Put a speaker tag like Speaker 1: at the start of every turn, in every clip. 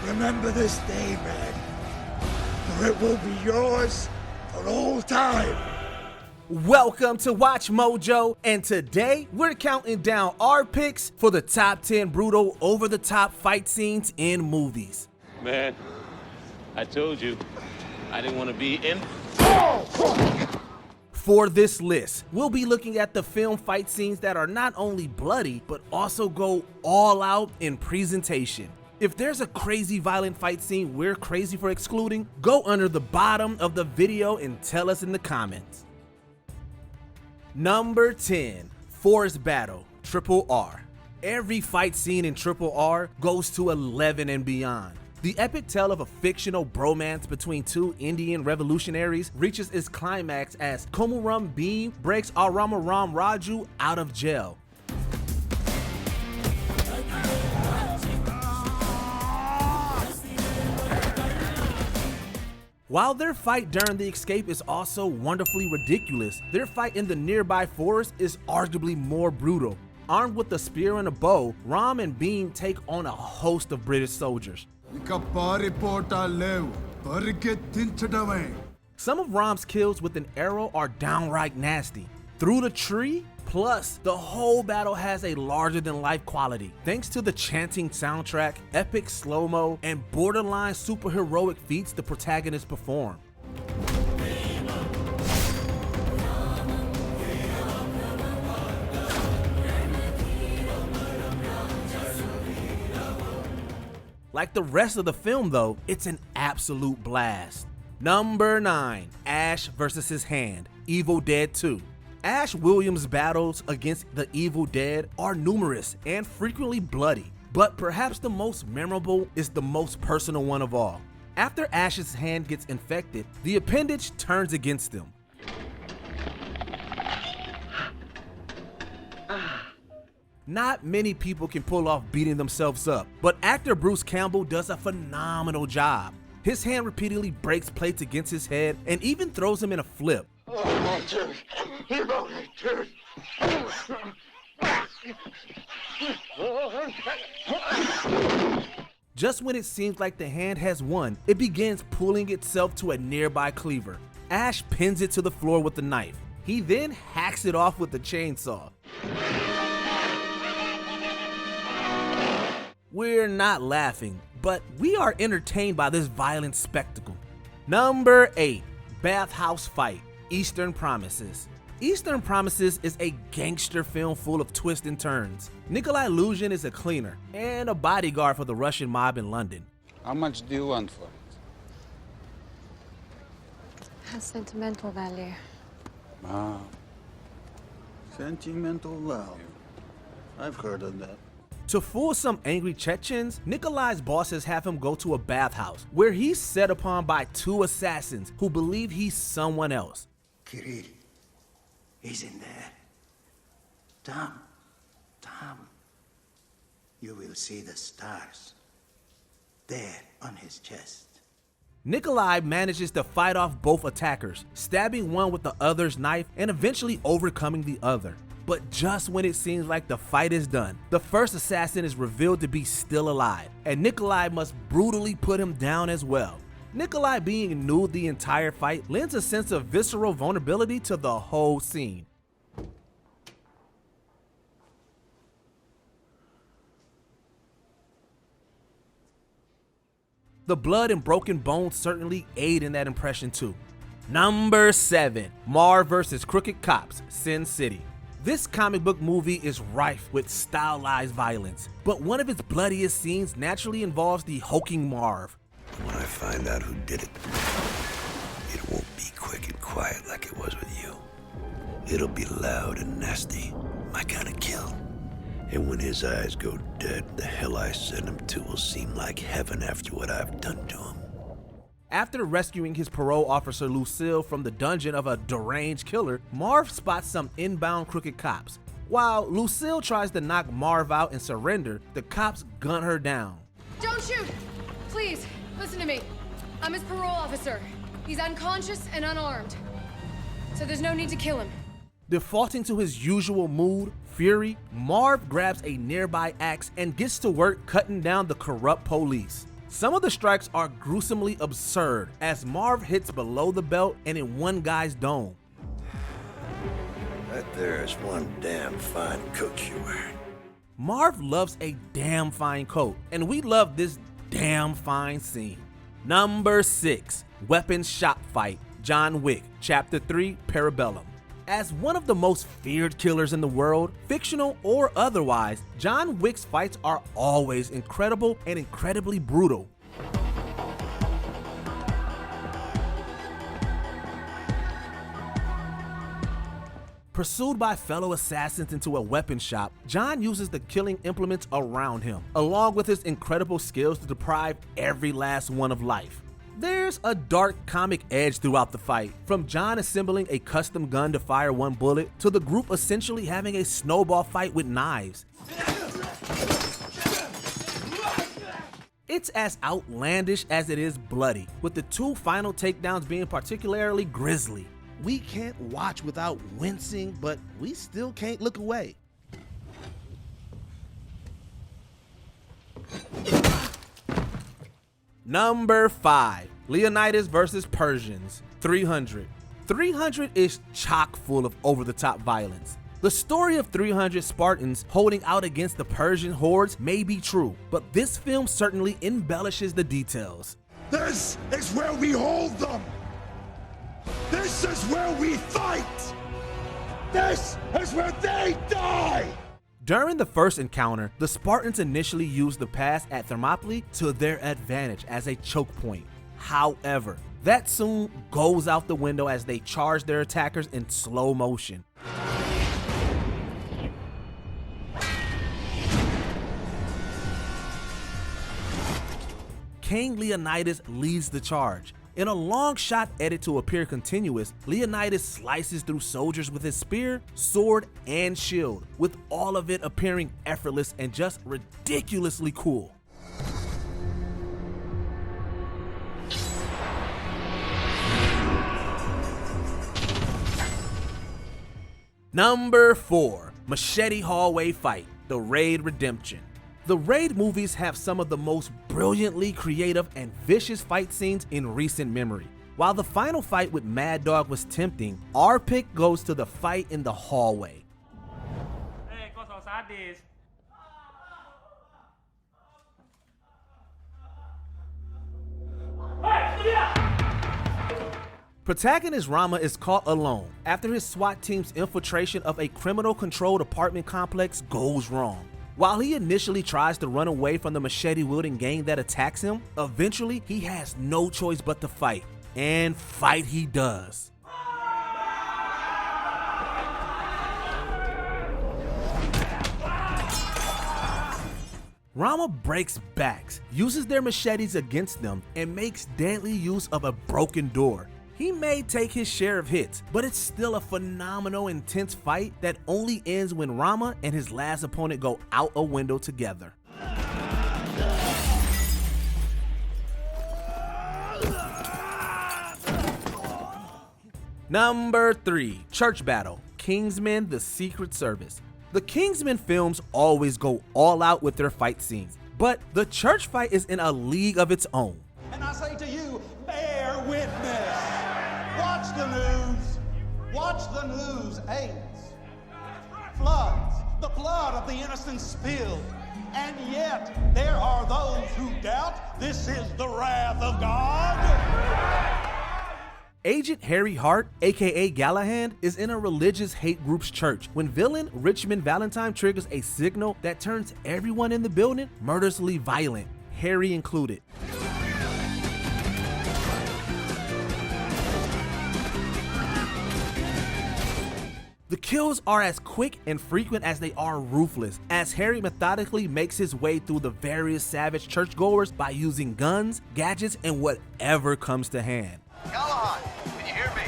Speaker 1: Remember this day, man, for it will be yours for all time.
Speaker 2: Welcome to Watch Mojo, and today we're counting down our picks for the top 10 brutal over-the-top fight scenes in movies.
Speaker 3: Man, I told you, I didn't want to be in.
Speaker 2: For this list, we'll be looking at the film fight scenes that are not only bloody, but also go all out in presentation. If there's a crazy violent fight scene we're crazy for excluding, go under the bottom of the video and tell us in the comments. Number 10, Forest Battle, Triple R. Every fight scene in Triple R goes to 11 and beyond. The epic tale of a fictional bromance between two Indian revolutionaries reaches its climax as Komuram Bhim breaks Aramaram Raju out of jail. While their fight during the escape is also wonderfully ridiculous, their fight in the nearby forest is arguably more brutal. Armed with a spear and a bow, Ram and Bhim take on a host of British soldiers. Some of Ram's kills with an arrow are downright nasty. Through the tree, plus the whole battle has a larger-than-life quality thanks to the chanting soundtrack, epic slow-mo, and borderline superheroic feats the protagonists perform. Like the rest of the film though, it's an absolute blast. Number 9, Ash versus his hand, Evil Dead 2. Ash Williams' battles against the Evil Dead are numerous and frequently bloody, but perhaps the most memorable is the most personal one of all. After Ash's hand gets infected, the appendage turns against him. Not many people can pull off beating themselves up, but actor Bruce Campbell does a phenomenal job. His hand repeatedly breaks plates against his head and even throws him in a flip. Just when it seems like the hand has won, it begins pulling itself to a nearby cleaver. Ash pins it to the floor with the knife. He then hacks it off with the chainsaw. We're not laughing, but we are entertained by this violent spectacle. Number 8, Bathhouse Fight, Eastern Promises. Eastern Promises is a gangster film full of twists and turns. Nikolai Luzhin is a cleaner and a bodyguard for the Russian mob in London.
Speaker 4: How much do you want for it?
Speaker 5: Has sentimental value.
Speaker 4: Ah,
Speaker 6: Sentimental value. I've heard of that.
Speaker 2: To fool some angry Chechens, Nikolai's bosses have him go to a bathhouse where he's set upon by two assassins who believe he's someone else.
Speaker 1: Kirill, he's in there. Tom, you will see the stars there on his chest.
Speaker 2: Nikolai manages to fight off both attackers, stabbing one with the other's knife and eventually overcoming the other. But just when it seems like the fight is done, the first assassin is revealed to be still alive, and Nikolai must brutally put him down as well. Nikolai being nude the entire fight lends a sense of visceral vulnerability to the whole scene. The blood and broken bones certainly aid in that impression too. Number 7, Marv vs. Crooked Cops, Sin City. This comic book movie is rife with stylized violence, but one of its bloodiest scenes naturally involves the hulking Marv.
Speaker 7: When I find out who did it, it won't be quick and quiet like it was with you. It'll be loud and nasty, my kind of kill. And when his eyes go dead, the hell I send him to will seem like heaven after what I've done to him.
Speaker 2: After rescuing his parole officer Lucille from the dungeon of a deranged killer, Marv spots some inbound crooked cops. While Lucille tries to knock Marv out and surrender, the cops gun her down.
Speaker 5: Don't shoot! Please, listen to me. I'm his parole officer. He's unconscious and unarmed. So there's no need to kill him.
Speaker 2: Defaulting to his usual mood, fury, Marv grabs a nearby axe and gets to work cutting down the corrupt police. Some of the strikes are gruesomely absurd, as Marv hits below the belt and in one guy's dome.
Speaker 7: That there is one damn fine coat you're wearing.
Speaker 2: Marv loves a damn fine coat, and we love this damn fine scene. Number 6, Weapons Shop Fight, John Wick, Chapter 3, Parabellum. As one of the most feared killers in the world, fictional or otherwise, John Wick's fights are always incredible and incredibly brutal. Pursued by fellow assassins into a weapon shop, John uses the killing implements around him, along with his incredible skills to deprive every last one of life. There's a dark comic edge throughout the fight, from John assembling a custom gun to fire one bullet, to the group essentially having a snowball fight with knives. It's as outlandish as it is bloody, with the 2 final takedowns being particularly grisly.
Speaker 8: We can't watch without wincing, but we still can't look away.
Speaker 2: Number 5, Leonidas vs. Persians, 300. 300 is chock full of over-the-top violence. The story of 300 Spartans holding out against the Persian hordes may be true, but this film certainly embellishes the details.
Speaker 1: This is where we hold them! This is where we fight! This is where they die!
Speaker 2: During the first encounter, the Spartans initially used the pass at Thermopylae to their advantage as a choke point. However, that soon goes out the window as they charge their attackers in slow motion. King Leonidas leads the charge. In a long shot edit to appear continuous, Leonidas slices through soldiers with his spear, sword, and shield, with all of it appearing effortless and just ridiculously cool. Number 4, Machete Hallway Fight, The Raid Redemption. The Raid movies have some of the most brilliantly creative and vicious fight scenes in recent memory. While the final fight with Mad Dog was tempting, our pick goes to the fight in the hallway. Protagonist Rama is caught alone after his SWAT team's infiltration of a criminal-controlled apartment complex goes wrong. While he initially tries to run away from the machete-wielding gang that attacks him, eventually he has no choice but to fight. And fight he does. Rama breaks backs, uses their machetes against them, and makes deadly use of a broken door. He may take his share of hits, but it's still a phenomenal, intense fight that only ends when Rama and his last opponent go out a window together. Number 3, Church Battle, Kingsman: The Secret Service. The Kingsman films always go all out with their fight scenes, but the church fight is in a league of its own.
Speaker 9: And I say to you, bear witness. Watch the news. Watch the news. AIDS, floods, the blood of the innocent spilled. And yet there are those who doubt this is the wrath of God.
Speaker 2: Agent Harry Hart, aka Galahad, is in a religious hate group's church when villain Richmond Valentine triggers a signal that turns everyone in the building murderously violent, Harry included. The kills are as quick and frequent as they are ruthless, as Harry methodically makes his way through the various savage churchgoers by using guns, gadgets, and whatever comes to hand.
Speaker 10: Galahad, can you hear me?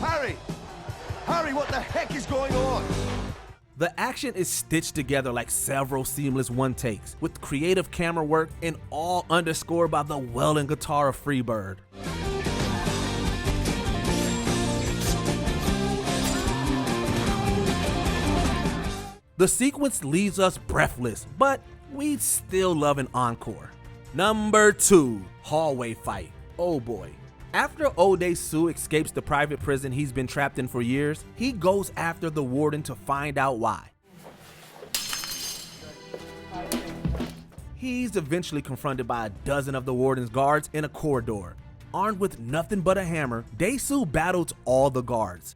Speaker 1: Harry! Harry, what the heck is going on?
Speaker 2: The action is stitched together like several seamless one-takes, with creative camera work and all underscored by the wailing guitar of Freebird. The sequence leaves us breathless, but we'd still love an encore. Number 2, Hallway Fight. Oh boy. After Dae-soo escapes the private prison he's been trapped in for years, he goes after the warden to find out why. He's eventually confronted by a dozen of the warden's guards in a corridor. Armed with nothing but a hammer, Dae-soo battles all the guards.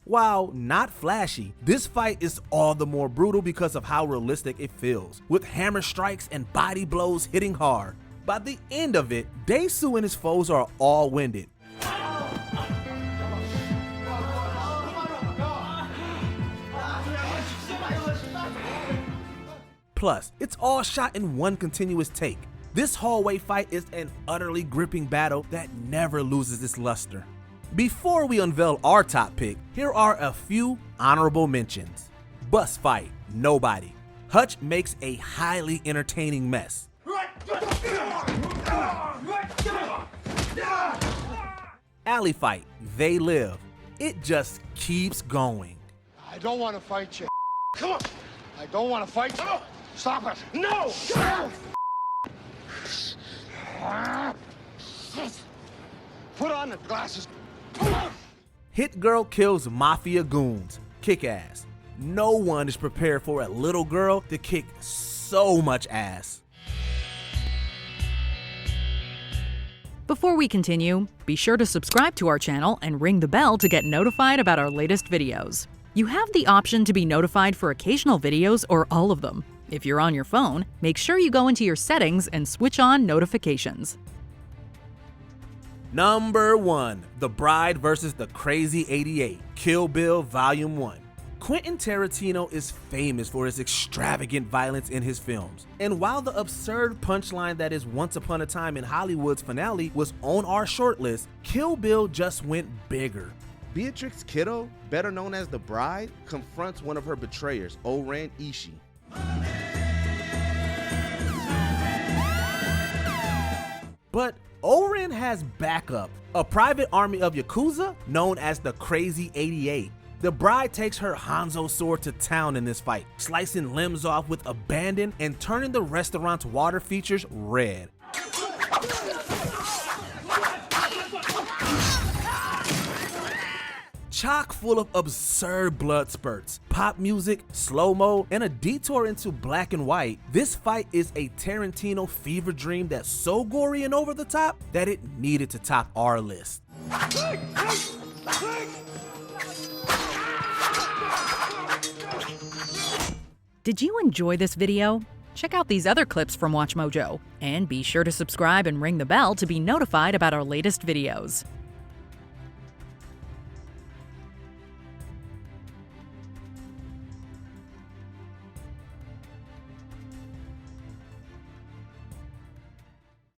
Speaker 2: While not flashy, this fight is all the more brutal because of how realistic it feels, with hammer strikes and body blows hitting hard. By the end of it, Dae-soo and his foes are all winded. Plus, it's all shot in one continuous take. This hallway fight is an utterly gripping battle that never loses its luster. Before we unveil our top pick, here are a few honorable mentions. Bus fight, nobody. Hutch makes a highly entertaining mess. Alley fight, they live. It just keeps going.
Speaker 1: I don't want to fight you. Come on. I don't want to fight you. Stop it. No. Put on the glasses.
Speaker 2: Hit Girl kills mafia goons. Kick ass. No one is prepared for a little girl to kick so much ass.
Speaker 11: Before we continue, be sure to subscribe to our channel and ring the bell to get notified about our latest videos. You have the option to be notified for occasional videos or all of them. If you're on your phone, make sure you go into your settings and switch on notifications.
Speaker 2: Number 1, The Bride vs. the Crazy 88, Kill Bill Volume 1. Quentin Tarantino is famous for his extravagant violence in his films. And while the absurd punchline that is Once Upon a Time in Hollywood's finale was on our shortlist, Kill Bill just went bigger.
Speaker 8: Beatrix Kiddo, better known as the Bride, confronts one of her betrayers, O-Ran Ishii.
Speaker 2: But O-Ran has backup, a private army of Yakuza known as the Crazy 88. The Bride takes her Hanzo sword to town in this fight, slicing limbs off with abandon and turning the restaurant's water features red. Chock full of absurd blood spurts, pop music, slow-mo, and a detour into black and white, this fight is a Tarantino fever dream that's so gory and over the top that it needed to top our list.
Speaker 11: Did you enjoy this video? Check out these other clips from WatchMojo, and be sure to subscribe and ring the bell to be notified about our latest videos.